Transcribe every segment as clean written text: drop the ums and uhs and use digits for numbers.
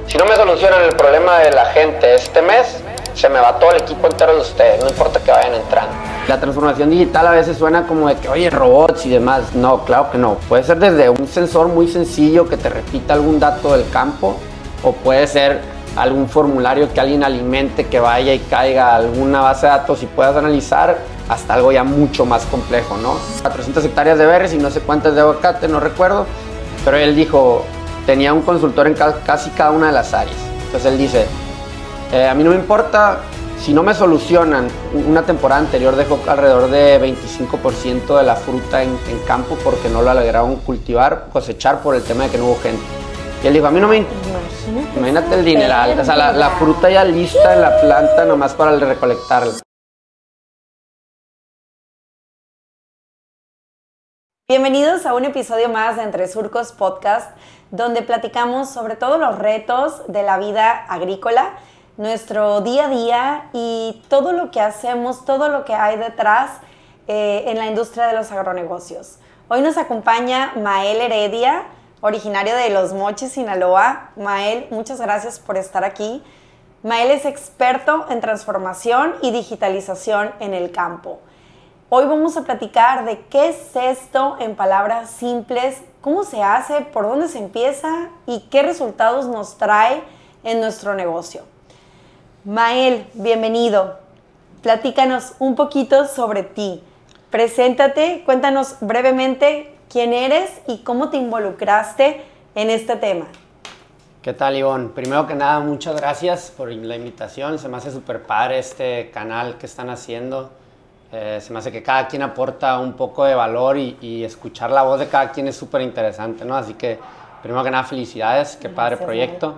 Si no me solucionan el problema de la gente este mes, se me va todo el equipo entero de ustedes, no importa que vayan entrando. La transformación digital a veces suena como de que, oye, robots y demás. No, claro que no. Puede ser desde un sensor muy sencillo que te repita algún dato del campo, o puede ser algún formulario que alguien alimente, que vaya y caiga a alguna base de datos y puedas analizar, hasta algo ya mucho más complejo, ¿no? 400 hectáreas de berries y no sé cuántas de aguacate, no recuerdo, pero él dijo, tenía un consultor en casi cada una de las áreas. Entonces él dice, a mí no me importa, si no me solucionan, una temporada anterior dejó alrededor de 25% de la fruta en campo porque no la lograron cultivar, cosechar por el tema de que no hubo gente. Y él dijo, a mí no me... Imagínate el dineral, o sea, la fruta ya lista en la planta nomás para recolectarla. Bienvenidos a un episodio más de Entre Surcos Podcast, donde platicamos sobre todos los retos de la vida agrícola, nuestro día a día y todo lo que hacemos, todo lo que hay detrás en la industria de los agronegocios. Hoy nos acompaña Mael Heredia, originario de Los Mochis, Sinaloa. Mael, muchas gracias por estar aquí. Mael es experto en transformación y digitalización en el campo. Hoy vamos a platicar de qué es esto en palabras simples, cómo se hace, por dónde se empieza y qué resultados nos trae en nuestro negocio. Mael, bienvenido. Platícanos un poquito sobre ti. Preséntate, cuéntanos brevemente quién eres y cómo te involucraste en este tema. ¿Qué tal, Ivonne? Primero que nada, muchas gracias por la invitación. Se me hace súper padre este canal que están haciendo. Se me hace que cada quien aporta un poco de valor y escuchar la voz de cada quien es súper interesante, ¿no? Así que, primero que nada, felicidades, qué padre proyecto.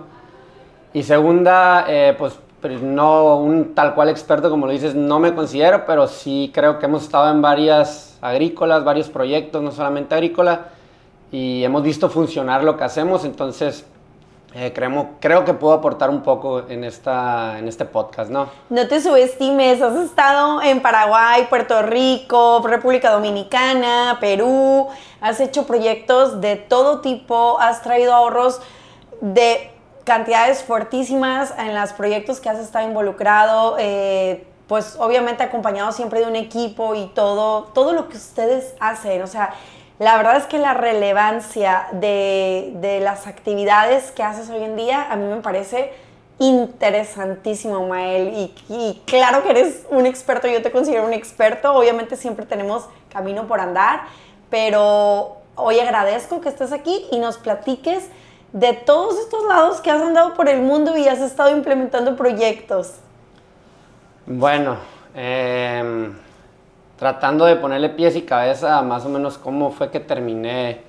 Y segunda, pues no un tal cual experto, como lo dices, no me considero, pero sí creo que hemos estado en varias agrícolas, varios proyectos, no solamente agrícola, y hemos visto funcionar lo que hacemos, entonces... creo que puedo aportar un poco en este podcast, ¿no? No te subestimes, has estado en Paraguay, Puerto Rico, República Dominicana, Perú, has hecho proyectos de todo tipo, has traído ahorros de cantidades fuertísimas en los proyectos que has estado involucrado, pues obviamente acompañado siempre de un equipo y todo lo que ustedes hacen, o sea... La verdad es que la relevancia de las actividades que haces hoy en día a mí me parece interesantísimo, Mael. Y claro que eres un experto, yo te considero un experto. Obviamente siempre tenemos camino por andar, pero hoy agradezco que estés aquí y nos platiques de todos estos lados que has andado por el mundo y has estado implementando proyectos. Bueno, tratando de ponerle pies y cabeza a más o menos cómo fue que terminé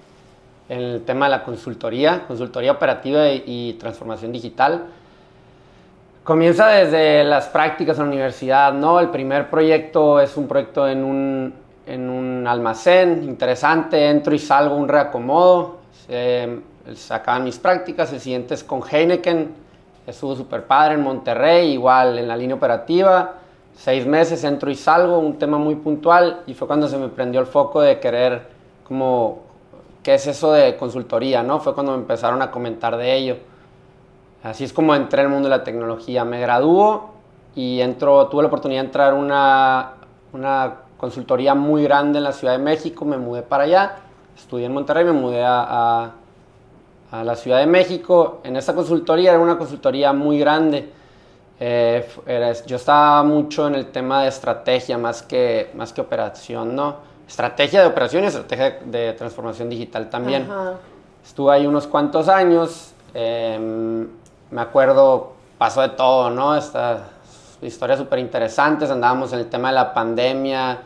el tema de la consultoría operativa y transformación digital. Comienza desde las prácticas en la universidad, ¿no? El primer proyecto es un proyecto en un almacén interesante, entro y salgo un reacomodo, se acaban mis prácticas, el siguiente es con Heineken, estuvo súper padre en Monterrey, igual en la línea operativa. 6 meses, entro y salgo, un tema muy puntual, y fue cuando se me prendió el foco de querer, como, ¿qué es eso de consultoría, no? Fue cuando me empezaron a comentar de ello. Así es como entré al mundo de la tecnología. Me graduó y tuve la oportunidad de entrar a una consultoría muy grande en la Ciudad de México, me mudé para allá, estudié en Monterrey, me mudé a la Ciudad de México. En esta consultoría era una consultoría muy grande. Yo estaba mucho en el tema de estrategia más que operación, ¿no? Estrategia de operación y estrategia de transformación digital también. Ajá. Estuve ahí unos cuantos años, me acuerdo, pasó de todo, ¿no? Estas historias súper interesantes, andábamos en el tema de la pandemia,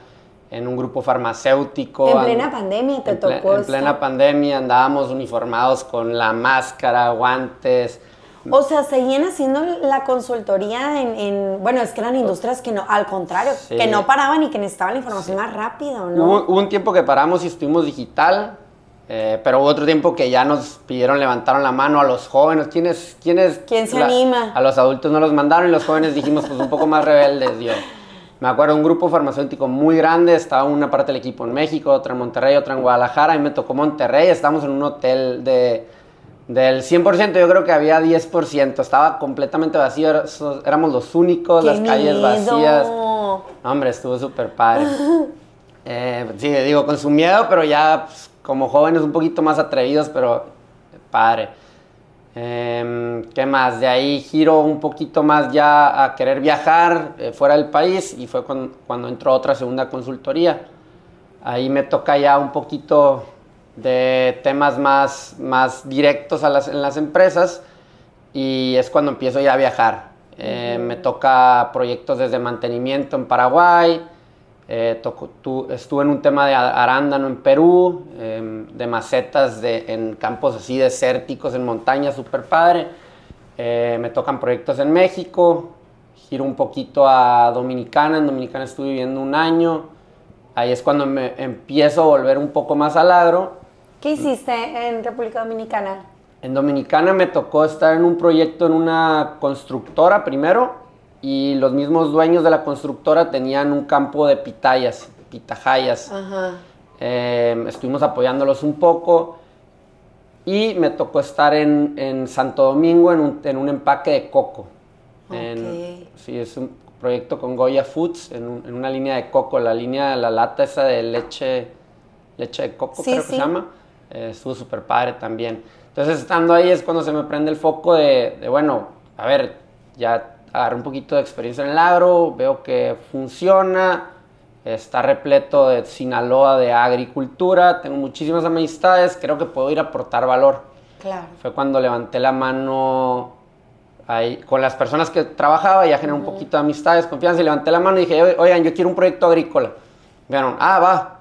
en un grupo farmacéutico. En plena pandemia te tocó esto. En plena pandemia andábamos uniformados con la máscara, guantes. O sea, seguían haciendo la consultoría bueno, es que eran industrias que no, al contrario, sí, que no paraban y que necesitaban la información más rápido, ¿no? Hubo un tiempo que paramos y estuvimos digital, pero hubo otro tiempo que ya nos levantaron la mano a los jóvenes. ¿Quién se anima? A los adultos no los mandaron y los jóvenes dijimos, pues un poco más rebeldes, yo. Me acuerdo de un grupo farmacéutico muy grande, estaba una parte del equipo en México, otra en Monterrey, otra en Guadalajara, y me tocó Monterrey, estábamos en un hotel Del 100% yo creo que había 10%, estaba completamente vacío, éramos los únicos, ¡Qué las calles miedo! vacías. No, hombre, estuvo súper padre. Sí, digo, con su miedo, pero ya pues, como jóvenes un poquito más atrevidos, pero padre. ¿Qué más? De ahí giro un poquito más ya a querer viajar fuera del país y fue cuando entró otra segunda consultoría. Ahí me toca ya un poquito de temas más directos en las empresas y es cuando empiezo ya a viajar. Me toca proyectos desde mantenimiento en Paraguay, estuve en un tema de arándano en Perú, de macetas en campos así desérticos, en montañas, súper padre. Me tocan proyectos en México, giro un poquito a Dominicana, en Dominicana estuve viviendo un año. Ahí es cuando me empiezo a volver un poco más al agro. ¿Qué hiciste en República Dominicana? En Dominicana me tocó estar en un proyecto en una constructora primero y los mismos dueños de la constructora tenían un campo de pitahayas. Ajá. Estuvimos apoyándolos un poco y me tocó estar en Santo Domingo en un empaque de coco. Okay. Sí, es un proyecto con Goya Foods en una línea de coco, la lata esa de leche de coco, sí, creo que se llama. Estuvo súper padre también. Entonces, estando ahí es cuando se me prende el foco de bueno, a ver, ya agarré un poquito de experiencia en el agro, veo que funciona, está repleto de Sinaloa de agricultura, tengo muchísimas amistades, creo que puedo ir a aportar valor. Claro. Fue cuando levanté la mano ahí, con las personas que trabajaba, ya generé un poquito de amistades, confianza, y levanté la mano y dije, oigan, yo quiero un proyecto agrícola. Me dijeron, va,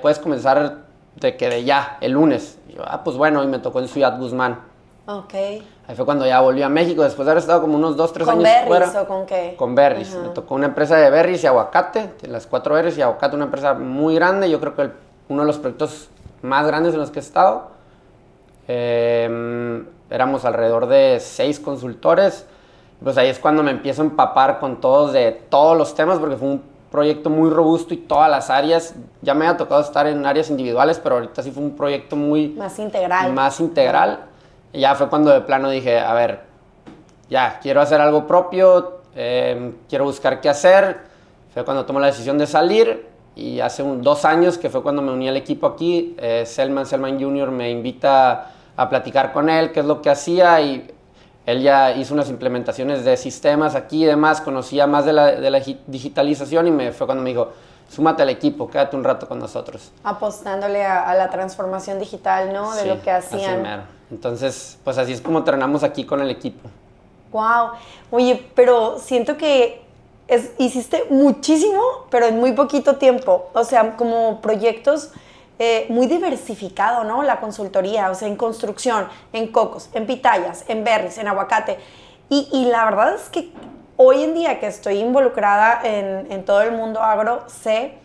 puedes comenzar de ya, el lunes. Y yo, pues bueno, y me tocó en Ciudad Guzmán. Ok. Ahí fue cuando ya volví a México, después de haber estado como unos 2, 3 años fuera. ¿Con berries o con qué? Con berries. Me tocó una empresa de berries y aguacate, de las 4 berries y aguacate, una empresa muy grande, yo creo que uno de los proyectos más grandes en los que he estado. Éramos alrededor de 6 consultores, pues ahí es cuando me empiezo a empapar con todos de todos los temas, porque fue un proyecto muy robusto y todas las áreas, ya me había tocado estar en áreas individuales, pero ahorita sí fue un proyecto más integral. Más integral. Y ya fue cuando de plano dije, a ver, ya, quiero hacer algo propio, quiero buscar qué hacer. Fue cuando tomé la decisión de salir y hace 2 años, que fue cuando me uní al equipo aquí, Selman Jr. me invita a platicar con él, qué es lo que hacía, y él ya hizo unas implementaciones de sistemas aquí y demás, conocía más de la digitalización y fue cuando me dijo, súmate al equipo, quédate un rato con nosotros. Apostándole a la transformación digital, ¿no? De lo que hacían. Así mero. Entonces, pues así es como terminamos aquí con el equipo. Wow. Oye, pero siento que hiciste muchísimo, pero en muy poquito tiempo. O sea, como proyectos muy diversificado, ¿no? La consultoría, o sea, en construcción, en cocos, en pitayas, en berries, en aguacate. Y la verdad es que hoy en día que estoy involucrada en todo el mundo agro, sé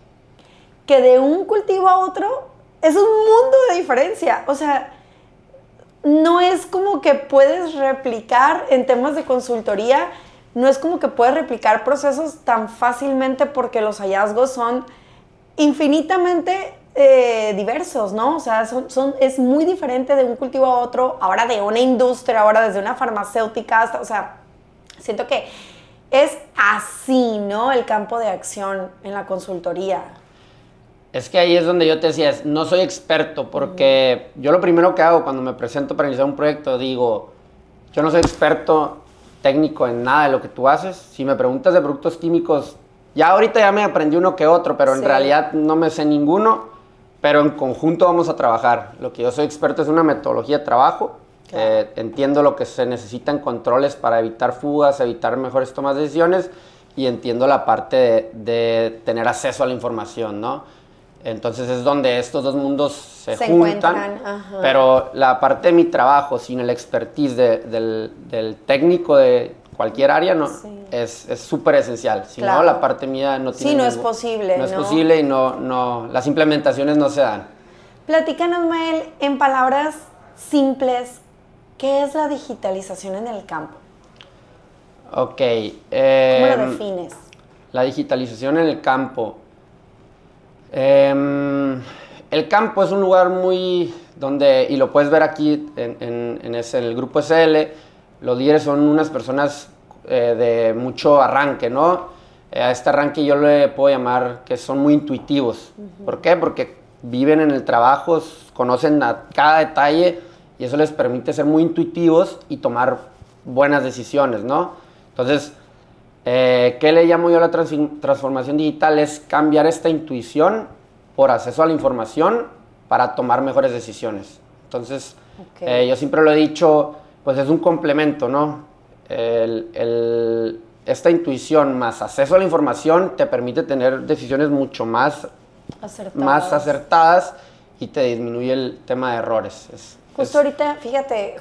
que de un cultivo a otro es un mundo de diferencia. O sea, no es como que puedes replicar en temas de consultoría, no es como que puedes replicar procesos tan fácilmente porque los hallazgos son infinitamente diversos, ¿no? O sea, es muy diferente de un cultivo a otro, ahora de una industria, ahora desde una farmacéutica hasta, o sea, siento que es así, ¿no? El campo de acción en la consultoría. Es que ahí es donde yo te decía, no soy experto, porque yo lo primero que hago cuando me presento para iniciar un proyecto, digo, yo no soy experto técnico en nada de lo que tú haces. Si me preguntas de productos químicos, ya ahorita ya me aprendí uno que otro, pero en realidad no me sé ninguno, pero en conjunto vamos a trabajar. Lo que yo soy experto es una metodología de trabajo. Claro. Entiendo lo que se necesitan controles para evitar fugas, evitar mejores tomas de decisiones, y entiendo la parte de tener acceso a la información, ¿no? Entonces es donde estos dos mundos se juntan, pero la parte de mi trabajo sin el expertise del técnico de cualquier área es súper esencial. Si no, la parte mía no tiene no es posible. No es posible y las implementaciones no se dan. Platícanos, Mael, en palabras simples, ¿qué es la digitalización en el campo? Ok. ¿Cómo lo defines? La digitalización en el campo. El campo es un lugar muy y lo puedes ver aquí en el grupo SL, los líderes son unas personas de mucho arranque, ¿no? A este arranque yo le puedo llamar que son muy intuitivos. ¿Por qué? Porque viven en el trabajo, conocen a cada detalle y eso les permite ser muy intuitivos y tomar buenas decisiones, ¿no? Entonces, ¿qué le llamo yo a la transformación digital? Es cambiar esta intuición por acceso a la información para tomar mejores decisiones. Entonces, yo siempre lo he dicho, pues es un complemento, ¿no? Esta intuición más acceso a la información te permite tener decisiones mucho más acertadas y te disminuye el tema de errores. Ahorita, fíjate,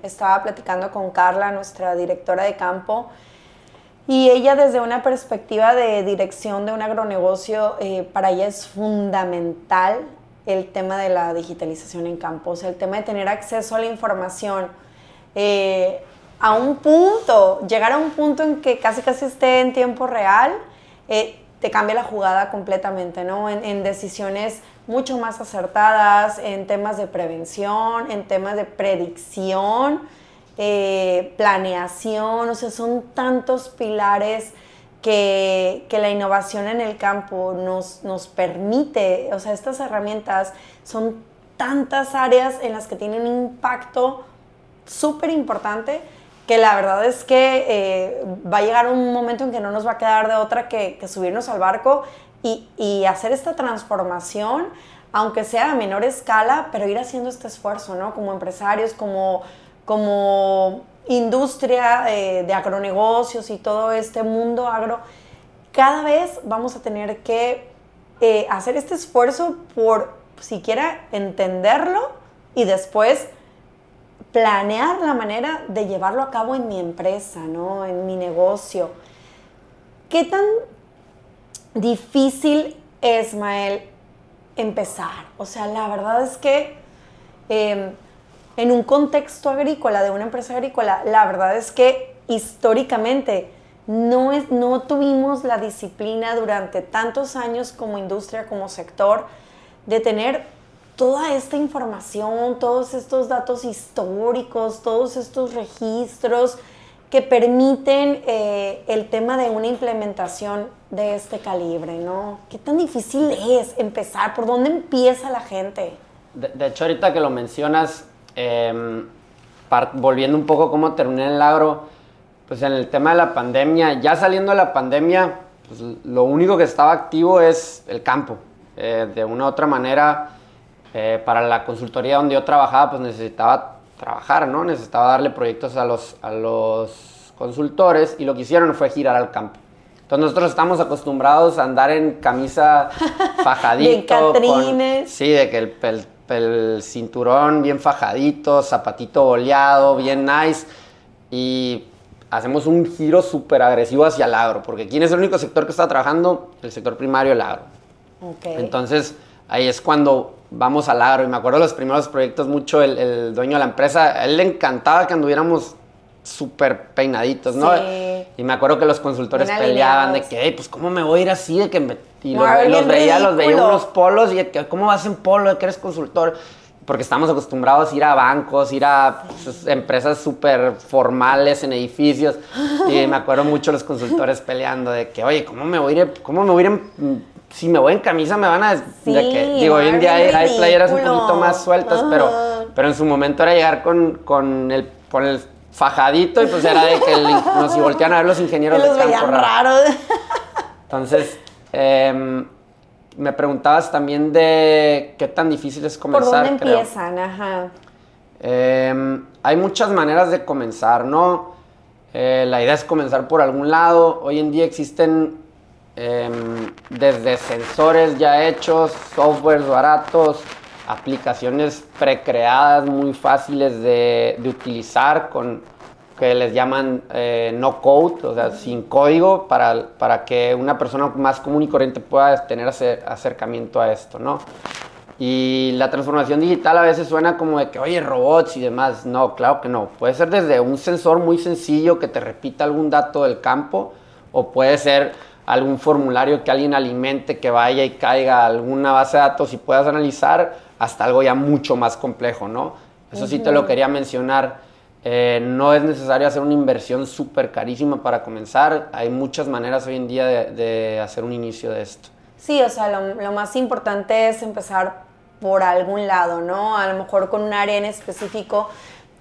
estaba platicando con Carla, nuestra directora de campo, y ella desde una perspectiva de dirección de un agronegocio, para ella es fundamental el tema de la digitalización en campo, o sea, el tema de tener acceso a la información, llegar a un punto en que casi esté en tiempo real, te cambia la jugada completamente, ¿no? En decisiones mucho más acertadas, en temas de prevención, en temas de predicción, planeación, o sea, son tantos pilares que la innovación en el campo nos permite, o sea, estas herramientas son tantas áreas en las que tienen un impacto súper importante, que la verdad es que va a llegar un momento en que no nos va a quedar de otra que subirnos al barco y hacer esta transformación, aunque sea a menor escala, pero ir haciendo este esfuerzo, ¿no? Como empresarios, como industria de agronegocios y todo este mundo agro, cada vez vamos a tener que hacer este esfuerzo por siquiera entenderlo y después planear la manera de llevarlo a cabo en mi empresa, ¿no? En mi negocio. ¿Qué tan difícil es, Mael, empezar? O sea, la verdad es que en un contexto agrícola, de una empresa agrícola, la verdad es que históricamente no tuvimos la disciplina durante tantos años como industria, como sector, de tener toda esta información, todos estos datos históricos, todos estos registros que permiten el tema de una implementación de este calibre, ¿no? ¿Qué tan difícil es empezar? ¿Por dónde empieza la gente? De hecho, ahorita que lo mencionas, volviendo un poco cómo terminé en el agro, pues en el tema de la pandemia, ya saliendo de la pandemia, pues lo único que estaba activo es el campo. De una u otra manera, para la consultoría donde yo trabajaba, pues necesitaba trabajar, ¿no? Necesitaba darle proyectos a los consultores y lo que hicieron fue girar al campo. Entonces nosotros estamos acostumbrados a andar en camisa fajadito. Bien catrines. Sí, de que el cinturón bien fajadito, zapatito boleado, bien nice. Y hacemos un giro súper agresivo hacia el agro, porque ¿quién es el único sector que está trabajando? El sector primario, el agro. Okay. Entonces ahí es cuando vamos al agro. Y me acuerdo de los primeros proyectos mucho, el dueño de la empresa, a él le encantaba que anduviéramos súper peinaditos, ¿no? Sí. Y me acuerdo que los consultores bien peleaban alineados. de que, pues, ¿cómo me voy a ir así? De que y No, los veía ridículo. unos polos y de que, ¿cómo vas en polo? De que eres consultor. Porque estamos acostumbrados a ir a bancos, ir a pues, empresas súper formales en edificios. Y me acuerdo mucho los consultores peleando de que, oye, ¿cómo me voy a ir si me voy en camisa me van a... Sí, de que, digo, hoy en día hay playeras un poquito más sueltas, Ajá. pero en su momento era llegar con el fajadito y pues era de que nos voltean a ver los ingenieros los de campo veían raros. Entonces, me preguntabas también de qué tan difícil es comenzar. ¿Por dónde empiezan? Ajá. Hay muchas maneras de comenzar, ¿no? La idea es comenzar por algún lado. Hoy en día existen desde sensores ya hechos, softwares baratos, aplicaciones precreadas muy fáciles de utilizar, que les llaman no code, o sea, sin código, para que una persona más común y corriente pueda tener acercamiento a esto, ¿no? Y la transformación digital a veces suena como de que, oye, robots y demás. No, claro que no. Puede ser desde un sensor muy sencillo que te repita algún dato del campo, o puede ser algún formulario que alguien alimente, que vaya y caiga a alguna base de datos y puedas analizar, hasta algo ya mucho más complejo, ¿no? Eso sí te lo quería mencionar. No es necesario hacer una inversión súper carísima para comenzar. Hay muchas maneras hoy en día de hacer un inicio de esto. Sí, o sea, lo más importante es empezar por algún lado, ¿no? A lo mejor con un área en específico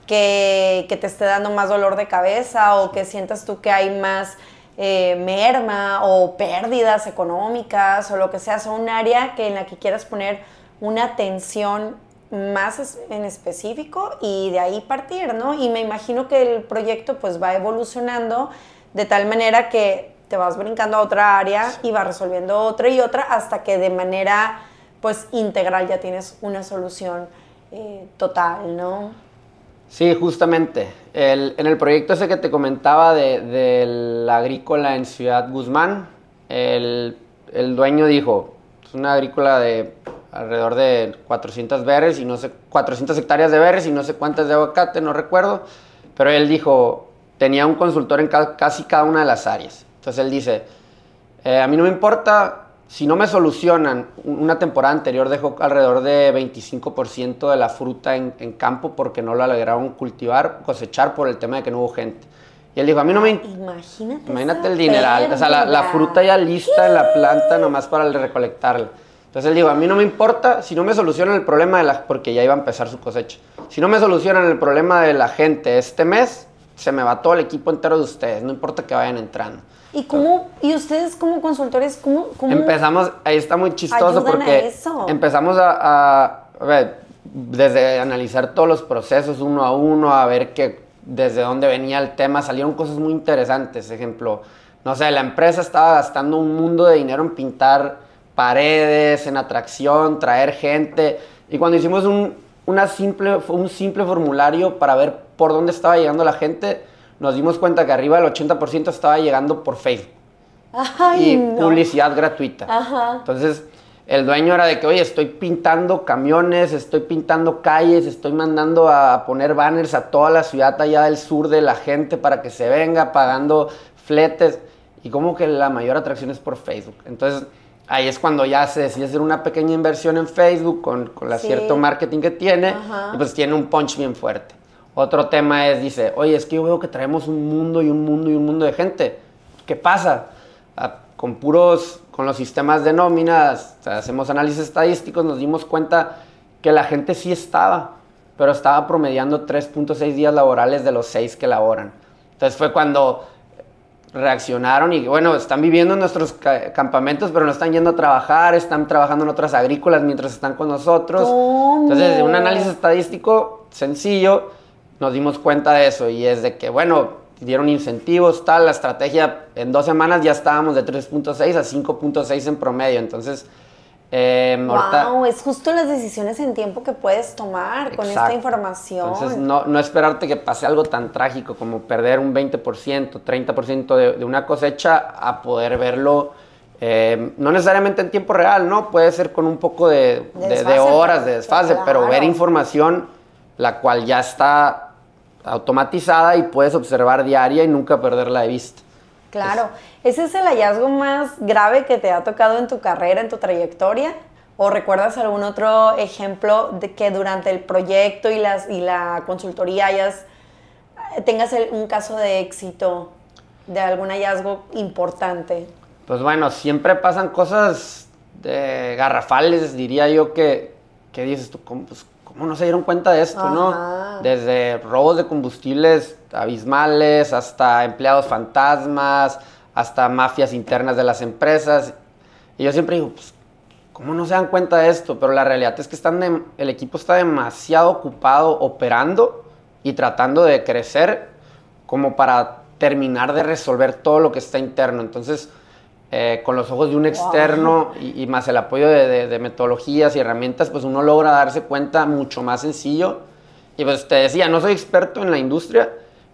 que te esté dando más dolor de cabeza o que sientas tú que hay más merma o pérdidas económicas o lo que sea, o un área en la que quieras poner una atención más en específico y de ahí partir, ¿no? Y me imagino que el proyecto pues va evolucionando de tal manera que te vas brincando a otra área y vas resolviendo otra y otra hasta que de manera pues integral ya tienes una solución total, ¿no? Sí, justamente. En el proyecto ese que te comentaba de la agrícola en Ciudad Guzmán, el dueño dijo, es una agrícola de alrededor de 400 berries y no sé, 400 hectáreas de berries y no sé cuántas de aguacate, no recuerdo, pero él dijo, tenía un consultor en casi cada una de las áreas. Entonces él dice, a mí no me importa, si no me solucionan, una temporada anterior dejó alrededor de 25% de la fruta en campo porque no la lograron cosechar por el tema de que no hubo gente. Y él dijo, a mí no me... Imagínate el dineral, o sea, la fruta ya lista en la planta nomás para recolectarla. Entonces él dijo, a mí no me importa si no me solucionan el problema porque ya iba a empezar su cosecha. Si no me solucionan el problema de la gente este mes, se me va todo el equipo entero de ustedes, no importa que vayan entrando. ¿Y ustedes como consultores, cómo empezamos, ahí está muy chistoso porque empezamos a ver, desde analizar todos los procesos uno a uno, a ver desde dónde venía el tema, salieron cosas muy interesantes. Ejemplo, no sé, la empresa estaba gastando un mundo de dinero en pintar paredes, en atracción, traer gente, y cuando hicimos un simple formulario para ver por dónde estaba llegando la gente, nos dimos cuenta que arriba del 80% estaba llegando por Facebook. Ay, no. Publicidad gratuita. Ajá. Entonces, el dueño era de que, oye, estoy pintando camiones, estoy pintando calles, estoy mandando a poner banners a toda la ciudad allá del sur de la gente para que se venga, pagando fletes. Y como que la mayor atracción es por Facebook. Entonces, ahí es cuando ya se decide hacer una pequeña inversión en Facebook con cierto marketing que tiene. Y pues tiene un punch bien fuerte. Otro tema dice, oye, es que yo veo que traemos un mundo y un mundo y un mundo de gente. ¿Qué pasa? Con los sistemas de nóminas, o sea, hacemos análisis estadísticos, nos dimos cuenta que la gente sí estaba, pero estaba promediando 3.6 días laborales de los 6 que laboran. Entonces fue cuando reaccionaron y bueno, están viviendo en nuestros campamentos, pero no están yendo a trabajar, están trabajando en otras agrícolas mientras están con nosotros. ¿Cómo? Entonces, de un análisis estadístico sencillo, nos dimos cuenta de eso y es de que, bueno, dieron incentivos, tal, la estrategia, en 2 semanas ya estábamos de 3.6 a 5.6 en promedio, entonces... Wow, es justo las decisiones en tiempo que puedes tomar con esta información. Entonces, no esperarte que pase algo tan trágico como perder un 20%, 30% de una cosecha a poder verlo, no necesariamente en tiempo real, ¿no? Puede ser con un poco de horas de desfase, claro. Pero ver información la cual ya está automatizada y puedes observar diaria y nunca perderla de vista. Claro. ¿Ese es el hallazgo más grave que te ha tocado en tu carrera, en tu trayectoria? ¿O recuerdas algún otro ejemplo de que durante el proyecto y la consultoría tengas un caso de éxito, de algún hallazgo importante? Pues bueno, siempre pasan cosas garrafales, diría yo, que dices tú, ¿cómo no se dieron cuenta de esto, no? Desde robos de combustibles abismales, hasta empleados fantasmas, hasta mafias internas de las empresas. Y yo siempre digo, pues, ¿cómo no se dan cuenta de esto? Pero la realidad es que el equipo está demasiado ocupado operando y tratando de crecer como para terminar de resolver todo lo que está interno. Entonces, con los ojos de un externo y más el apoyo de metodologías y herramientas, pues uno logra darse cuenta mucho más sencillo. Y pues te decía, no soy experto en la industria,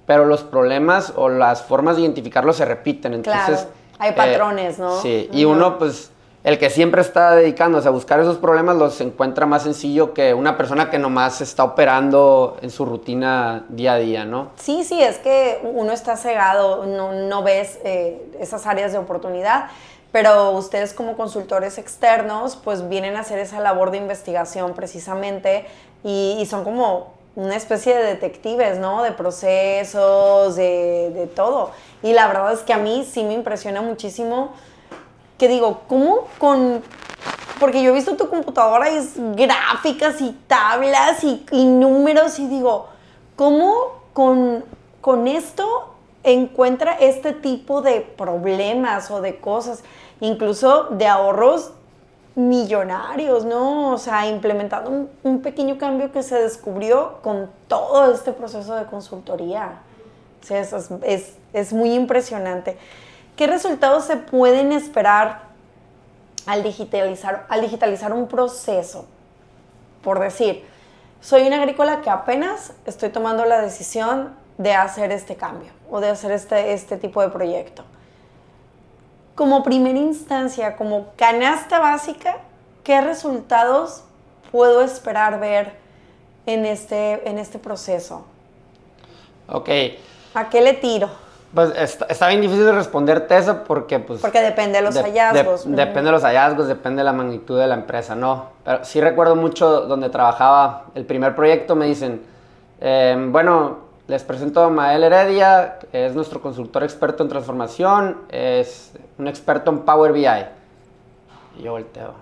pero los problemas o las formas de identificarlos se repiten. Entonces, claro, hay patrones, ¿no? Sí, y uno pues el que siempre está dedicándose a buscar esos problemas los encuentra más sencillo que una persona que nomás está operando en su rutina día a día, ¿no? Sí, es que uno está cegado, no ves esas áreas de oportunidad, pero ustedes como consultores externos pues vienen a hacer esa labor de investigación precisamente y son como una especie de detectives, ¿no? De procesos, de todo. Y la verdad es que a mí sí me impresiona muchísimo que digo, ¿cómo con...? Porque yo he visto tu computadora y es gráficas y tablas y números y digo, ¿cómo con esto encuentra este tipo de problemas o de cosas, incluso de ahorros millonarios, ¿no? O sea, implementando un pequeño cambio que se descubrió con todo este proceso de consultoría. O sea, eso es muy impresionante. ¿Qué resultados se pueden esperar al digitalizar un proceso? Por decir, soy una agrícola que apenas estoy tomando la decisión de hacer este cambio o de hacer este tipo de proyecto. Como primera instancia, como canasta básica, ¿qué resultados puedo esperar ver en este proceso? Ok. ¿A qué le tiro? Pues está bien difícil de responderte eso porque pues... Porque depende de los hallazgos. Depende de los hallazgos, depende de la magnitud de la empresa, ¿no? Pero sí recuerdo mucho donde trabajaba el primer proyecto, me dicen, bueno, les presento a Mael Heredia, es nuestro consultor experto en transformación, es un experto en Power BI. Y yo volteo.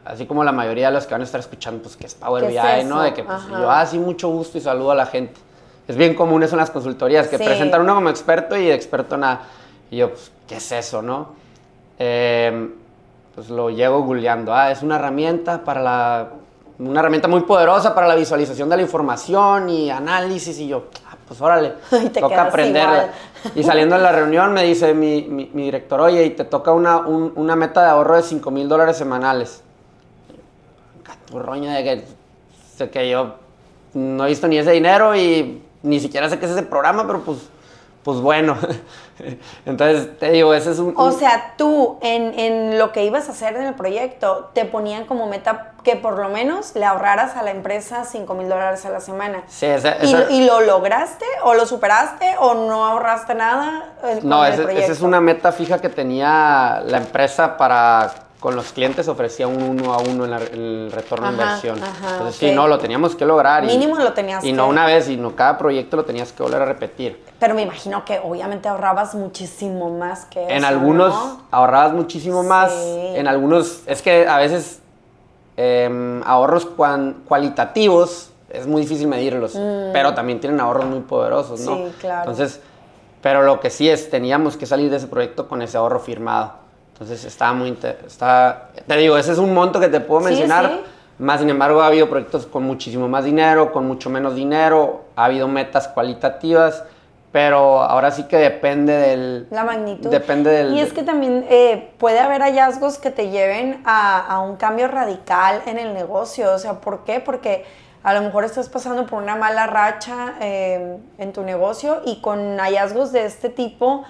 Así como la mayoría de los que van a estar escuchando, pues, ¿qué es Power BI, es no? De que, pues, yo, sí, mucho gusto y saludo a la gente. Es bien común eso en las consultorías, que presentan uno como experto y experto nada. Y yo, pues, ¿qué es eso, no? Pues lo llego googleando. Es una herramienta una herramienta muy poderosa para la visualización de la información y análisis. Y yo, pues órale, toca aprenderla. Y saliendo de la reunión me dice mi director, oye, y te toca una meta de ahorro de $5,000 semanales. Caturroña de que yo no he visto ni ese dinero y ni siquiera sé qué es ese programa, pero pues bueno. Entonces, te digo, ese es O sea, tú, en lo que ibas a hacer en el proyecto, te ponían como meta que por lo menos le ahorraras a la empresa $5,000 a la semana. Sí, ¿Y lo lograste? ¿O lo superaste? ¿O no ahorraste nada No, esa es una meta fija que tenía la empresa con los clientes ofrecía un 1 a 1 en el retorno de inversión. Entonces, sí, no, lo teníamos que lograr. Mínimo lo tenías que... Y no una vez, sino cada proyecto lo tenías que volver a repetir. Pero me imagino que obviamente ahorrabas muchísimo más que eso, En algunos ahorrabas muchísimo más. Sí. En algunos, es que a veces ahorros cualitativos es muy difícil medirlos, pero también tienen ahorros muy poderosos, ¿no? Sí, claro. Entonces, pero lo que sí teníamos que salir de ese proyecto con ese ahorro firmado. Entonces te digo, ese es un monto que te puedo mencionar, sí. Más sin embargo ha habido proyectos con muchísimo más dinero, con mucho menos dinero, ha habido metas cualitativas, pero ahora sí que depende la magnitud. Y es que también puede haber hallazgos que te lleven a un cambio radical en el negocio. O sea, ¿por qué? Porque a lo mejor estás pasando por una mala racha en tu negocio y con hallazgos de este tipo...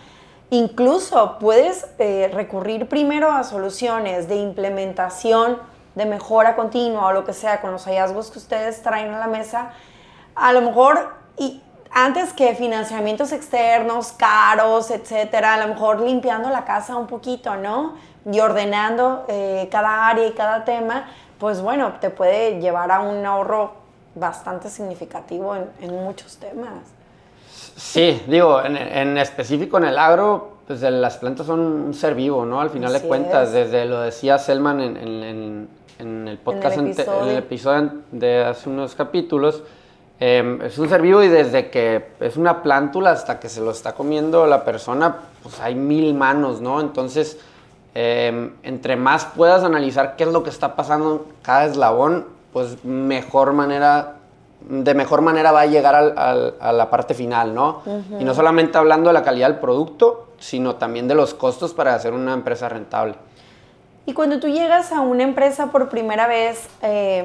Incluso puedes recurrir primero a soluciones de implementación, de mejora continua o lo que sea, con los hallazgos que ustedes traen a la mesa, a lo mejor, y antes que financiamientos externos, caros, etcétera, a lo mejor limpiando la casa un poquito, ¿no? Y ordenando cada área y cada tema, pues bueno, te puede llevar a un ahorro bastante significativo en muchos temas. Sí, digo, en específico en el agro, pues las plantas son un ser vivo, ¿no? Al final de cuentas, desde lo decía Selman en el podcast, en el episodio de hace unos capítulos, es un ser vivo y desde que es una plántula hasta que se lo está comiendo la persona, pues hay 1000 manos, ¿no? Entonces, entre más puedas analizar qué es lo que está pasando en cada eslabón, pues de mejor manera va a llegar a la parte final, ¿no? Y no solamente hablando de la calidad del producto, sino también de los costos para hacer una empresa rentable. Y cuando tú llegas a una empresa por primera vez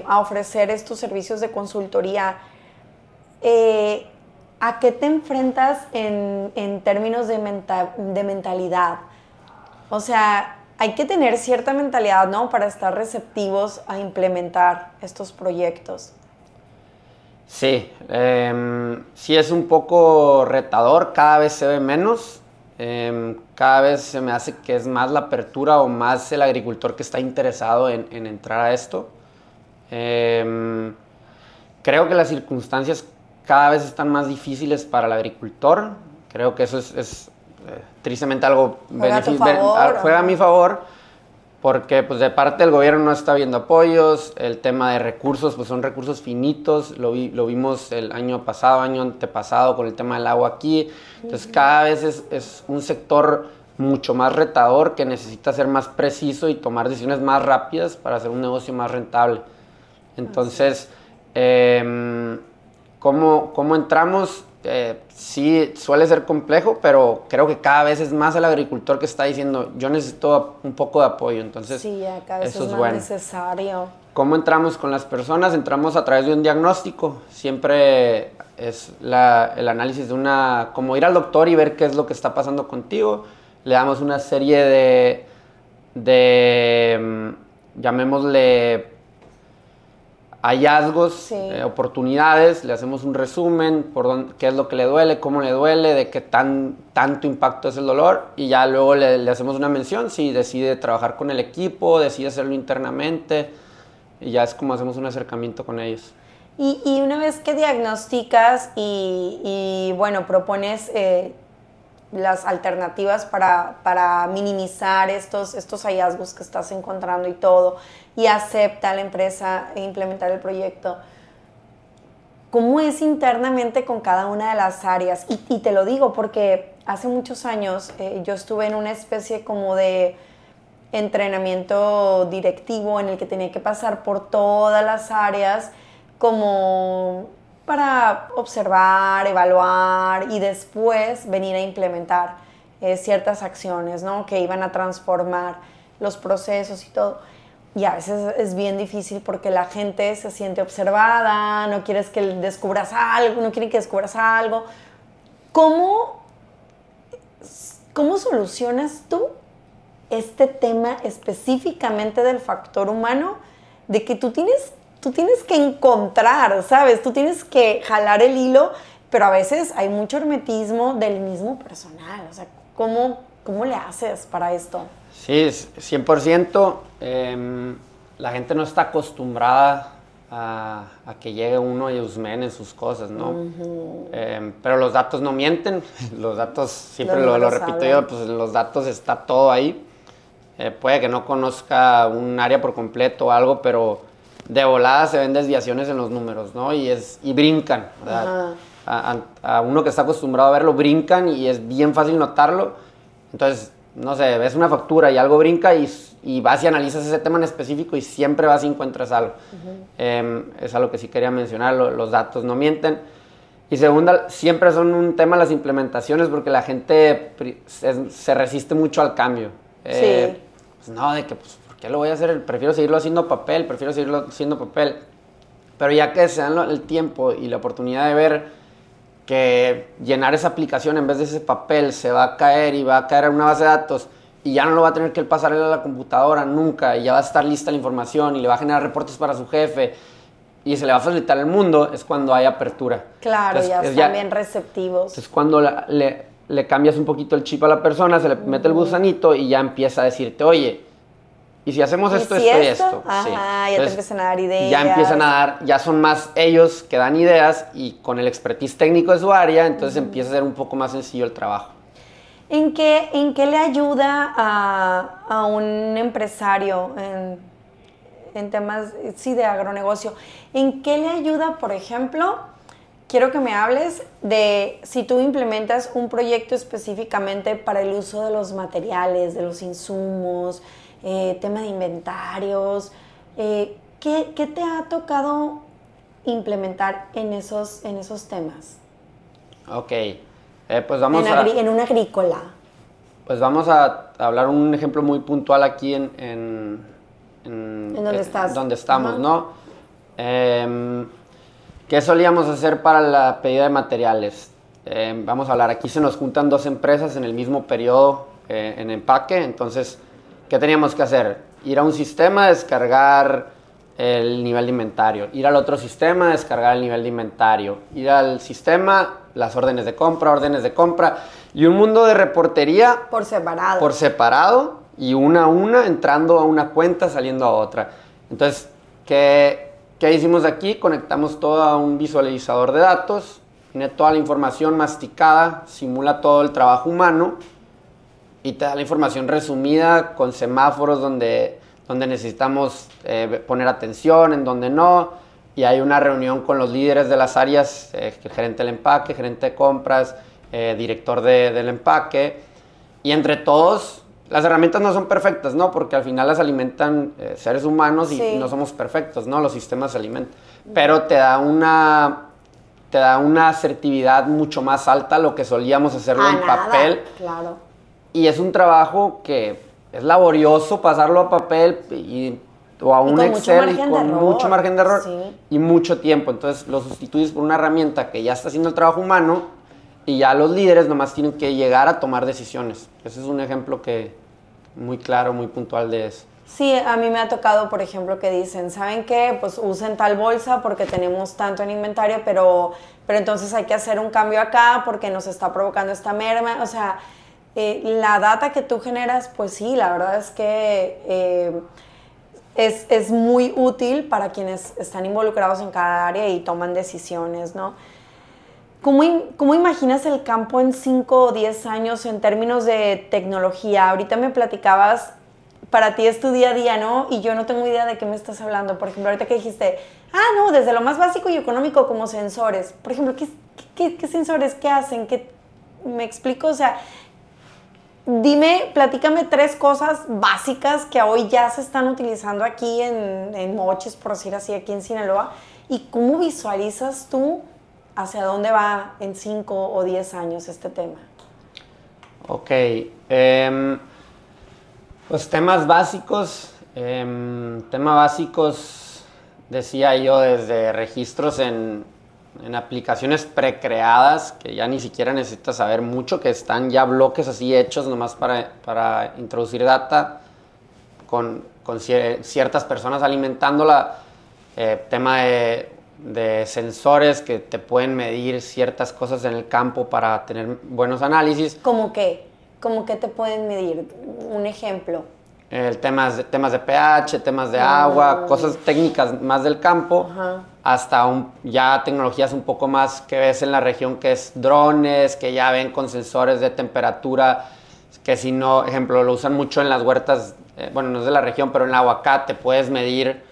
a ofrecer estos servicios de consultoría, ¿a qué te enfrentas en términos de mentalidad? O sea, hay que tener cierta mentalidad, ¿no? Para estar receptivos a implementar estos proyectos. Sí, sí es un poco retador, cada vez se ve menos. Cada vez se me hace que es más la apertura o más el agricultor que está interesado en entrar a esto. Creo que las circunstancias cada vez están más difíciles para el agricultor. Creo que eso es tristemente algo juega a mi favor, porque pues de parte del gobierno no está habiendo apoyos. El tema de recursos, pues son recursos finitos. Lo vimos el año pasado, año antepasado con el tema del agua aquí. Entonces cada vez es un sector mucho más retador, que necesita ser más preciso y tomar decisiones más rápidas para hacer un negocio más rentable. Entonces, ¿cómo entramos? Sí, suele ser complejo, pero creo que cada vez es más el agricultor que está diciendo, yo necesito un poco de apoyo. Entonces, sí, ya cada vez eso es más bueno. necesario. ¿Cómo entramos con las personas? Entramos a través de un diagnóstico. Siempre es el análisis de como ir al doctor y ver qué es lo que está pasando contigo. Le damos una serie de llamémosle hallazgos, sí, oportunidades, le hacemos un resumen, qué es lo que le duele, cómo le duele, de qué tanto impacto es el dolor, y ya luego le hacemos una mención, si decide trabajar con el equipo, decide hacerlo internamente, y ya es como hacemos un acercamiento con ellos. Y una vez que diagnosticas y bueno, propones las alternativas para minimizar estos hallazgos que estás encontrando y todo, y acepta la empresa implementar el proyecto, ¿cómo es internamente con cada una de las áreas? Y te lo digo porque hace muchos años yo estuve en una especie como de entrenamiento directivo en el que tenía que pasar por todas las áreas como para observar, evaluar y después venir a implementar ciertas acciones, ¿no? Que iban a transformar los procesos y todo. Y a veces es bien difícil porque la gente se siente observada, no quieres que descubras algo, no quieren que descubras algo. ¿Cómo solucionas tú este tema específicamente del factor humano, de que tú tienes que encontrar, ¿sabes? Tú tienes que jalar el hilo, pero a veces hay mucho hermetismo del mismo personal. O sea, ¿cómo le haces para esto? Sí, 100%. La gente no está acostumbrada a que llegue uno y husmene sus cosas, ¿no? Pero los datos no mienten. Los datos, siempre lo repito yo, pues los datos está todo ahí. Puede que no conozca un área por completo o algo, pero de volada se ven desviaciones en los números, ¿no? Y brincan, ¿verdad? A uno que está acostumbrado a verlo, brincan y es bien fácil notarlo. Entonces, no sé, ves una factura y algo brinca y vas y analizas ese tema en específico y siempre vas y encuentras algo. Es algo que sí quería mencionar, los datos no mienten. Y segunda, siempre son un tema las implementaciones porque la gente se resiste mucho al cambio. Sí. Pues no, de que, pues, ¿por qué lo voy a hacer? Prefiero seguirlo haciendo papel. Pero ya que se dan el tiempo y la oportunidad de ver que llenar esa aplicación en vez de ese papel se va a caer y va a caer en una base de datos y ya no lo va a tener que pasarle a la computadora nunca y ya va a estar lista la información y le va a generar reportes para su jefe y se le va a facilitar el mundo, es cuando hay apertura. Claro, entonces, ya están bien receptivos. Es cuando le cambias un poquito el chip a la persona, se le mete el gusanito y ya empieza a decirte, oye, ¿y si hacemos esto, esto y esto? Ajá, sí. Ya Entonces, te empiezan a dar ideas. Ya empiezan a dar, ya son más ellos que dan ideas y con el expertise técnico de su área, entonces empieza a ser un poco más sencillo el trabajo. ¿En qué le ayuda a un empresario en temas, sí, de agronegocio? ¿En qué le ayuda, por ejemplo? Quiero que me hables de si tú implementas un proyecto específicamente para el uso de los materiales, de los insumos, tema de inventarios. ¿Qué te ha tocado implementar en esos temas? Ok, pues vamos en una agrícola. Pues vamos a hablar un ejemplo muy puntual aquí en donde estás. Donde estamos, ¿no? ¿Qué solíamos hacer para la pedida de materiales? Vamos a hablar, aquí se nos juntan dos empresas en el mismo periodo en empaque, entonces, ¿qué teníamos que hacer? Ir a un sistema, descargar el nivel de inventario, ir al otro sistema, descargar el nivel de inventario, ir al sistema, las órdenes de compra, y un mundo de reportería Por separado. por separado, y una a una, entrando a una cuenta, saliendo a otra. Entonces, ¿qué hicimos aquí? Conectamos todo a un visualizador de datos, tiene toda la información masticada, simula todo el trabajo humano, y te da la información resumida con semáforos donde necesitamos poner atención, en donde no, y hay una reunión con los líderes de las áreas, el gerente del empaque, gerente de compras, director del empaque, y entre todos, las herramientas no son perfectas, ¿no? Porque al final las alimentan seres humanos y no somos perfectos, ¿no? Los sistemas se alimentan, pero te da una asertividad mucho más alta a lo que solíamos hacerlo en papel. Claro. Y es un trabajo que es laborioso pasarlo a papel o a un Excel con mucho margen de error y mucho tiempo. Entonces lo sustituyes por una herramienta que ya está haciendo el trabajo humano y ya los líderes nomás tienen que llegar a tomar decisiones. Ese es un ejemplo muy claro, muy puntual de eso. Sí, a mí me ha tocado, por ejemplo, que dicen, ¿saben qué? Pues usen tal bolsa porque tenemos tanto en inventario, pero entonces hay que hacer un cambio acá porque nos está provocando esta merma. O sea, la data que tú generas, pues sí, la verdad es que es muy útil para quienes están involucrados en cada área y toman decisiones, ¿no? ¿Cómo imaginas el campo en 5 o 10 años en términos de tecnología? Ahorita me platicabas, para ti es tu día a día, ¿no? Y yo no tengo idea de qué me estás hablando. Por ejemplo, ahorita que dijiste, no, desde lo más básico y económico como sensores. Por ejemplo, ¿qué sensores? ¿Qué hacen? ¿Me explico? O sea, platícame 3 cosas básicas que hoy ya se están utilizando aquí en Mochis, por decir así, aquí en Sinaloa. ¿Y cómo visualizas tú hacia dónde va en 5 o 10 años este tema? Ok. Pues temas básicos. Decía yo, desde registros en aplicaciones precreadas, que ya ni siquiera necesitas saber mucho, que están ya bloques así hechos nomás para introducir data con ciertas personas alimentándola. Tema de sensores que te pueden medir ciertas cosas en el campo para tener buenos análisis. ¿Cómo qué? ¿Cómo qué te pueden medir? Un ejemplo. Temas de pH, temas de agua, cosas técnicas más del campo, hasta ya tecnologías un poco más que ves en la región, que es drones, que ya ven con sensores de temperatura, que si no, ejemplo, lo usan mucho en las huertas, bueno, no es de la región, pero en el aguacate puedes medir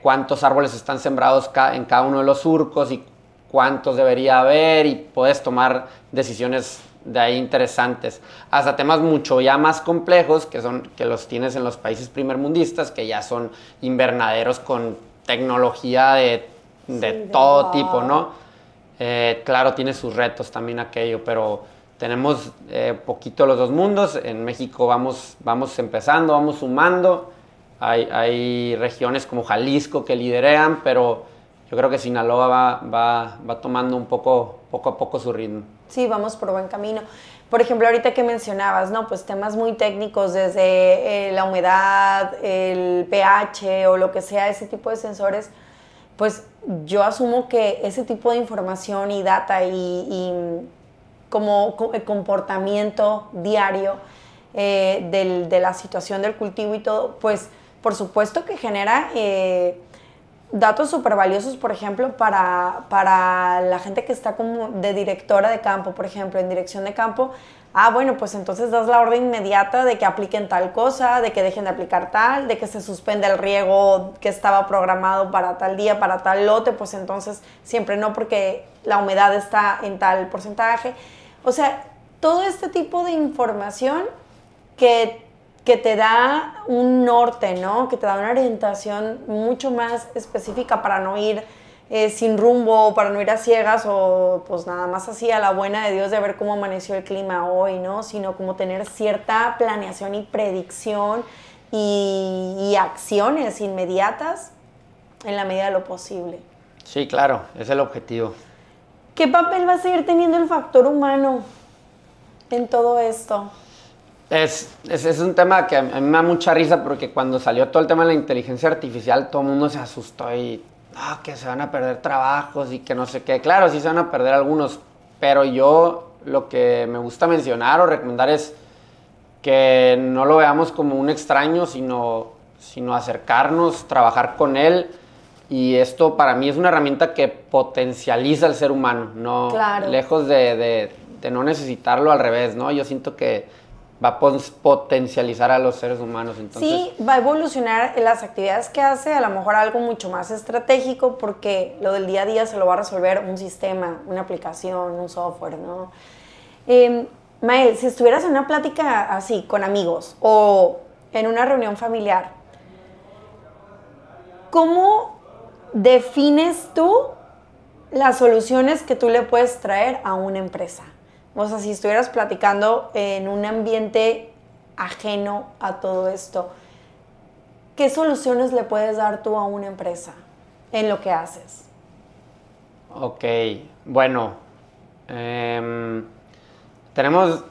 cuántos árboles están sembrados en cada uno de los surcos y cuántos debería haber, y puedes tomar decisiones de ahí interesantes, hasta temas mucho ya más complejos que los tienes en los países primermundistas, que ya son invernaderos con tecnología de todo tipo, ¿no? Claro, tiene sus retos también aquello, pero tenemos poquito los dos mundos. En México vamos empezando, vamos sumando. Hay regiones como Jalisco que liderean, pero yo creo que Sinaloa va tomando poco a poco su ritmo. Sí, vamos por buen camino. Por ejemplo, ahorita que mencionabas, ¿no? Pues temas muy técnicos desde la humedad, el pH o lo que sea, ese tipo de sensores, pues yo asumo que ese tipo de información y data y como comportamiento diario de la situación del cultivo y todo, pues por supuesto que genera datos súper valiosos, por ejemplo, para la gente que está como de directora de campo, por ejemplo, en dirección de campo. Bueno, pues entonces das la orden inmediata de que apliquen tal cosa, de que dejen de aplicar tal, de que se suspenda el riego que estaba programado para tal día, para tal lote, pues entonces siempre no, porque la humedad está en tal porcentaje. O sea, todo este tipo de información que te da un norte, ¿no? Que te da una orientación mucho más específica para no ir sin rumbo, para no ir a ciegas o pues nada más así a la buena de Dios de ver cómo amaneció el clima hoy, ¿no? Sino como tener cierta planeación y predicción y acciones inmediatas en la medida de lo posible. Sí, claro, es el objetivo. ¿Qué papel va a seguir teniendo el factor humano en todo esto? Es un tema que a mí me da mucha risa, porque cuando salió todo el tema de la inteligencia artificial, todo el mundo se asustó y que se van a perder trabajos y que no sé qué. Claro, sí se van a perder algunos, pero yo lo que me gusta mencionar o recomendar es que no lo veamos como un extraño, sino acercarnos, trabajar con él. Y esto para mí es una herramienta que potencializa al ser humano, no Claro. lejos de no necesitarlo, al revés, ¿no? Yo siento que va a potencializar a los seres humanos. Entonces, Sí, va a evolucionar en las actividades que hace, a lo mejor algo mucho más estratégico, porque lo del día a día se lo va a resolver un sistema, una aplicación, un software, ¿no? Mael, si estuvieras en una plática así, con amigos, o en una reunión familiar, ¿cómo defines tú las soluciones que tú le puedes traer a una empresa? O sea, si estuvieras platicando en un ambiente ajeno a todo esto, ¿qué soluciones le puedes dar tú a una empresa en lo que haces? ok, bueno, tenemos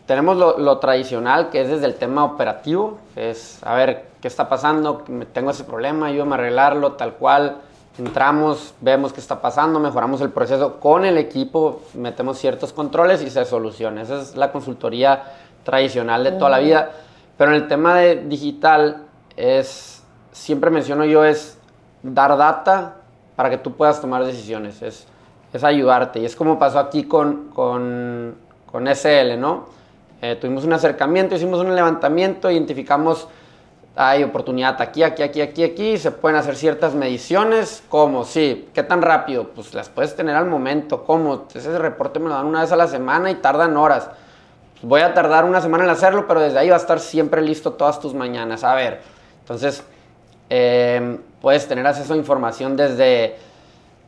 lo tradicional, que es desde el tema operativo, que es, a ver, ¿qué está pasando? Tengo ese problema, ayúdame a arreglarlo, tal cual. Entramos, vemos qué está pasando, mejoramos el proceso con el equipo, metemos ciertos controles y se soluciona. Esa es la consultoría tradicional de toda la vida. Pero en el tema de digital, siempre menciono yo, es dar data para que tú puedas tomar decisiones. Es ayudarte. Y es como pasó aquí con SL, ¿no? Tuvimos un acercamiento, hicimos un levantamiento, identificamos, hay oportunidad aquí, se pueden hacer ciertas mediciones. ¿Cómo? Sí. ¿Qué tan rápido? Pues las puedes tener al momento. ¿Cómo? Ese reporte me lo dan una vez a la semana y tardan horas. Pues voy a tardar una semana en hacerlo, pero desde ahí va a estar siempre listo todas tus mañanas. A ver, entonces puedes tener acceso a información desde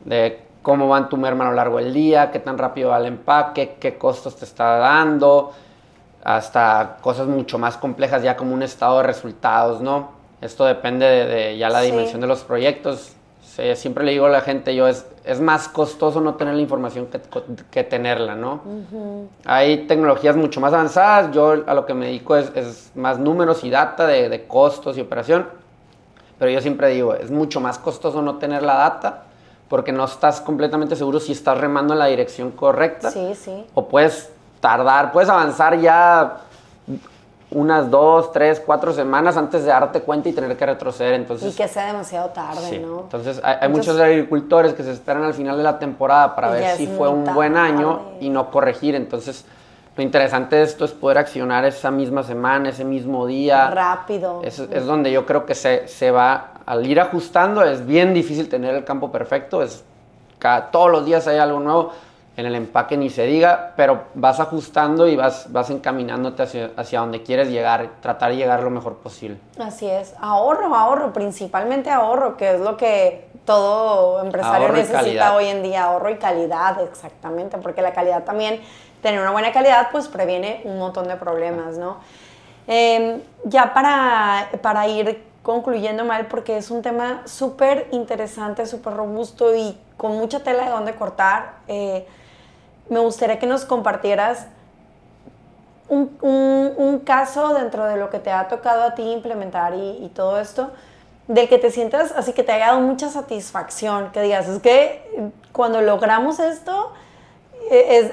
de cómo va tu merma a lo largo del día, qué tan rápido va el empaque, qué costos te está dando, hasta cosas mucho más complejas ya como un estado de resultados, ¿no? Esto depende de ya la dimensión de los proyectos. Siempre le digo a la gente, es más costoso no tener la información que tenerla, ¿no? Hay tecnologías mucho más avanzadas, yo a lo que me dedico es más números y data de costos y operación, pero yo siempre digo, es mucho más costoso no tener la data porque no estás completamente seguro si estás remando en la dirección correcta. Sí, sí. O puedes avanzar ya unas 2, 3, 4 semanas antes de darte cuenta y tener que retroceder. Entonces, y que sea demasiado tarde, sí, ¿no? Entonces hay muchos agricultores que se esperan al final de la temporada para ver si fue un buen año y no corregir. Entonces, lo interesante de esto es poder accionar esa misma semana, ese mismo día. Rápido. Es donde yo creo que se va, al ir ajustando, es bien difícil tener el campo perfecto. Todos los días hay algo nuevo. En el empaque ni se diga, pero vas ajustando y vas encaminándote hacia donde quieres llegar, tratar de llegar lo mejor posible. Así es, ahorro, principalmente ahorro, que es lo que todo empresario necesita hoy en día, ahorro y calidad, exactamente, porque la calidad también, tener una buena calidad, pues previene un montón de problemas, ¿no? Ya para ir concluyendo, Mal, porque es un tema súper interesante, súper robusto y con mucha tela de dónde cortar, me gustaría que nos compartieras un caso dentro de lo que te ha tocado a ti implementar y todo esto, del que te sientas así, que te haya dado mucha satisfacción, que digas, es que cuando logramos esto,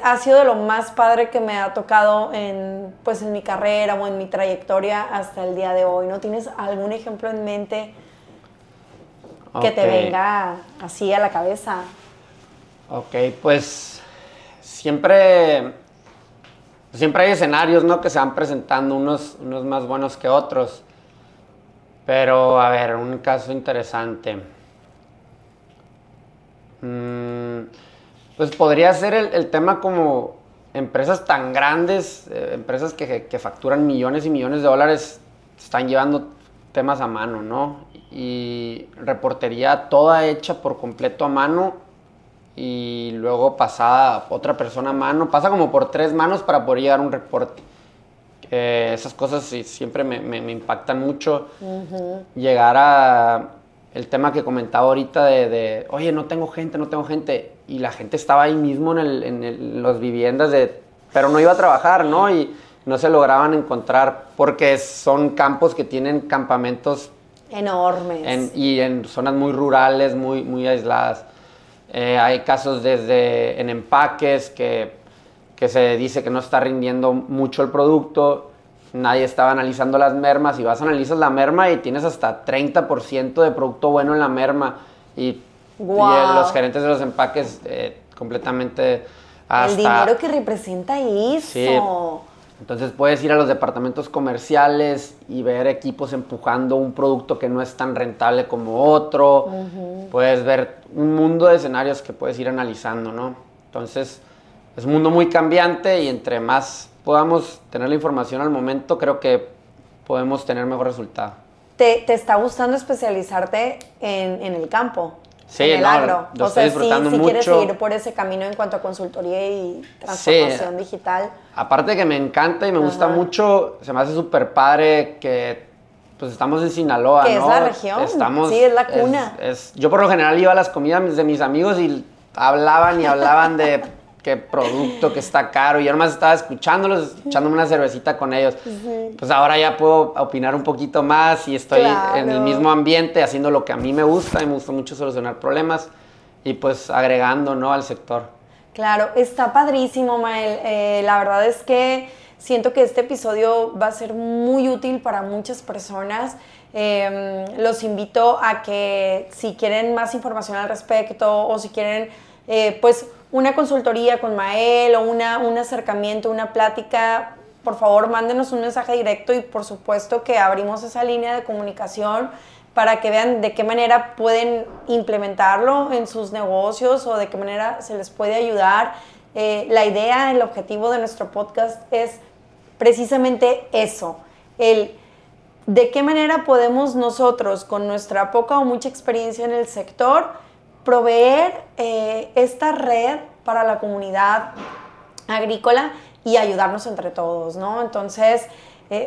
ha sido de lo más padre que me ha tocado en mi carrera o en mi trayectoria hasta el día de hoy. ¿No tienes algún ejemplo en mente que te venga así a la cabeza? Ok, pues siempre hay escenarios, ¿no?, que se van presentando, unos más buenos que otros. Pero, a ver, un caso interesante. Pues podría ser el tema como empresas tan grandes, empresas que facturan millones y millones de dólares, están llevando temas a mano, ¿no? Y reportería toda hecha por completo a mano y luego pasada a otra persona a mano. Pasa como por 3 manos para poder llegar a un reporte. Esas cosas siempre me impactan mucho. Llegar a el tema que comentaba ahorita de oye, no tengo gente, y la gente estaba ahí mismo en las viviendas, pero no iba a trabajar, ¿no? Y no se lograban encontrar porque son campos que tienen campamentos enormes y en zonas muy rurales, muy, muy aisladas. Hay casos desde en empaques que se dice que no está rindiendo mucho el producto. Nadie estaba analizando las mermas y vas a analizar la merma y tienes hasta 30% de producto bueno en la merma y los gerentes de los empaques completamente hasta... El dinero que representa eso. Sí. Entonces puedes ir a los departamentos comerciales y ver equipos empujando un producto que no es tan rentable como otro. Puedes ver un mundo de escenarios que puedes ir analizando, ¿no? Entonces es un mundo muy cambiante y entre más podamos tener la información al momento, creo que podemos tener mejor resultado. ¿Te está gustando especializarte en el campo? Sí, en el agro. Lo estoy disfrutando mucho. Quieres seguir por ese camino en cuanto a consultoría y transformación digital. Aparte de que me encanta y me gusta mucho, se me hace súper padre que pues estamos en Sinaloa, que ¿no? Es la región, sí, es la cuna. Yo por lo general iba a las comidas de mis amigos y hablaban de qué producto, que está caro, y yo nomás estaba escuchándolos, echándome una cervecita con ellos. Sí. Pues ahora ya puedo opinar un poquito más y estoy en el mismo ambiente haciendo lo que a mí me gusta, y me gusta mucho solucionar problemas y pues agregando, ¿no?, al sector. Claro, está padrísimo, Mael. La verdad es que siento que este episodio va a ser muy útil para muchas personas. Los invito a que si quieren más información al respecto o si quieren pues una consultoría con Mael o un acercamiento, una plática, por favor mándenos un mensaje directo y por supuesto que abrimos esa línea de comunicación para que vean de qué manera pueden implementarlo en sus negocios o de qué manera se les puede ayudar. La idea, el objetivo de nuestro podcast es precisamente eso, de qué manera podemos nosotros, con nuestra poca o mucha experiencia en el sector, proveer esta red para la comunidad agrícola y ayudarnos entre todos, ¿no? Entonces,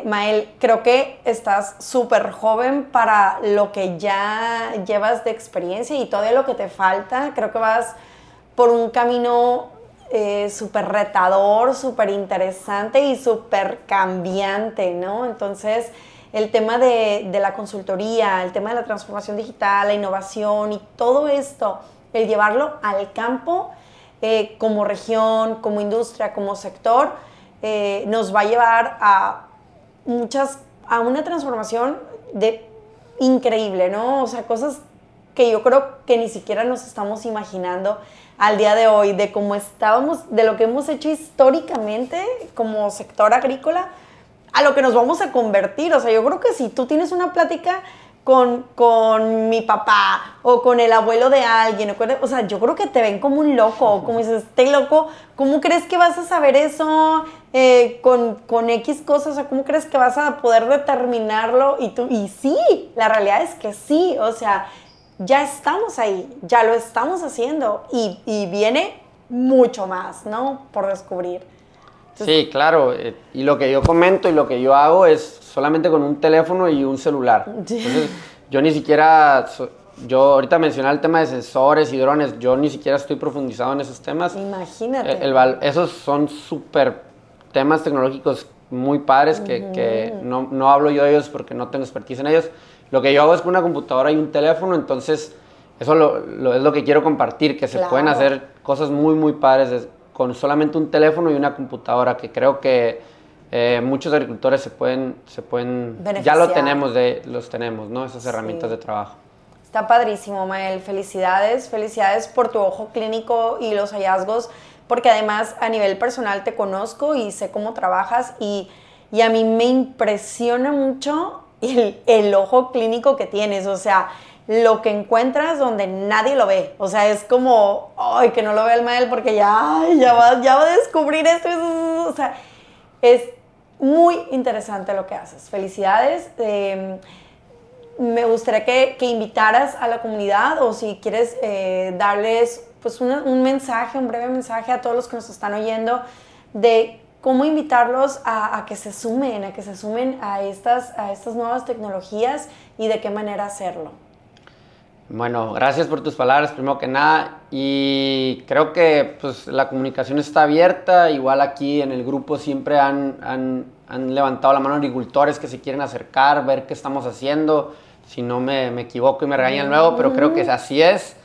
Mael, creo que estás súper joven para lo que ya llevas de experiencia y todavía lo que te falta. Creo que vas por un camino súper retador, súper interesante y súper cambiante, ¿no? Entonces, el tema de la consultoría, el tema de la transformación digital, la innovación y todo esto, el llevarlo al campo como región, como industria, como sector, nos va a llevar a una transformación increíble, ¿no? O sea, cosas que yo creo que ni siquiera nos estamos imaginando al día de hoy, de cómo estábamos, de lo que hemos hecho históricamente como sector agrícola, a lo que nos vamos a convertir. O sea, yo creo que si tú tienes una plática con mi papá o con el abuelo de alguien, o sea, yo creo que te ven como un loco, como dices, este loco, ¿cómo crees que vas a saber eso con X cosas? O sea, ¿cómo crees que vas a poder determinarlo? Y sí, la realidad es que sí, o sea, ya estamos ahí, ya lo estamos haciendo y viene mucho más, ¿no?, por descubrir. Sí, claro, y lo que yo comento y lo que yo hago es solamente con un teléfono y un celular. Entonces, yo ni siquiera, yo ahorita mencioné el tema de sensores y drones, yo ni siquiera estoy profundizado en esos temas. Imagínate. Esos son súper temas tecnológicos muy padres que no hablo yo de ellos porque no tengo expertise en ellos. Lo que yo hago es con una computadora y un teléfono, entonces eso es lo que quiero compartir, que se pueden hacer cosas muy, muy padres con solamente un teléfono y una computadora, que creo que muchos agricultores se pueden ya los tenemos, ¿no? Esas herramientas de trabajo. Está padrísimo, Mael. Felicidades por tu ojo clínico y los hallazgos, porque además a nivel personal te conozco y sé cómo trabajas y a mí me impresiona mucho el ojo clínico que tienes, o sea, lo que encuentras donde nadie lo ve. O sea, es como, ay, que no lo vea el Mael porque ya va a descubrir esto. O sea, es muy interesante lo que haces. Felicidades. Me gustaría que invitaras a la comunidad o si quieres darles pues un mensaje, un breve mensaje a todos los que nos están oyendo de cómo invitarlos a que se sumen a estas nuevas tecnologías y de qué manera hacerlo. Bueno, gracias por tus palabras, primero que nada, y creo que pues la comunicación está abierta. Igual aquí en el grupo siempre han levantado la mano agricultores que se quieren acercar, ver qué estamos haciendo. Si no me equivoco y me regañan luego, pero creo que así es.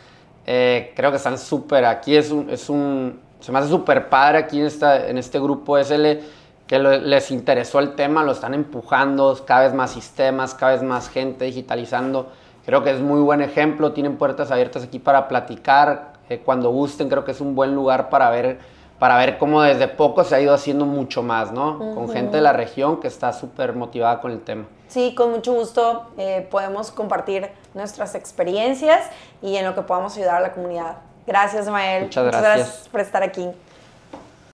Creo que están súper, aquí se me hace súper padre aquí en este grupo SL, que les interesó el tema, lo están empujando, cada vez más sistemas, cada vez más gente digitalizando. Creo que es muy buen ejemplo, tienen puertas abiertas aquí para platicar, cuando gusten, creo que es un buen lugar para ver cómo desde poco se ha ido haciendo mucho más, ¿no? Con gente de la región que está súper motivada con el tema. Sí, con mucho gusto podemos compartir nuestras experiencias y en lo que podamos ayudar a la comunidad. Gracias, Mael. Muchas gracias Por estar aquí.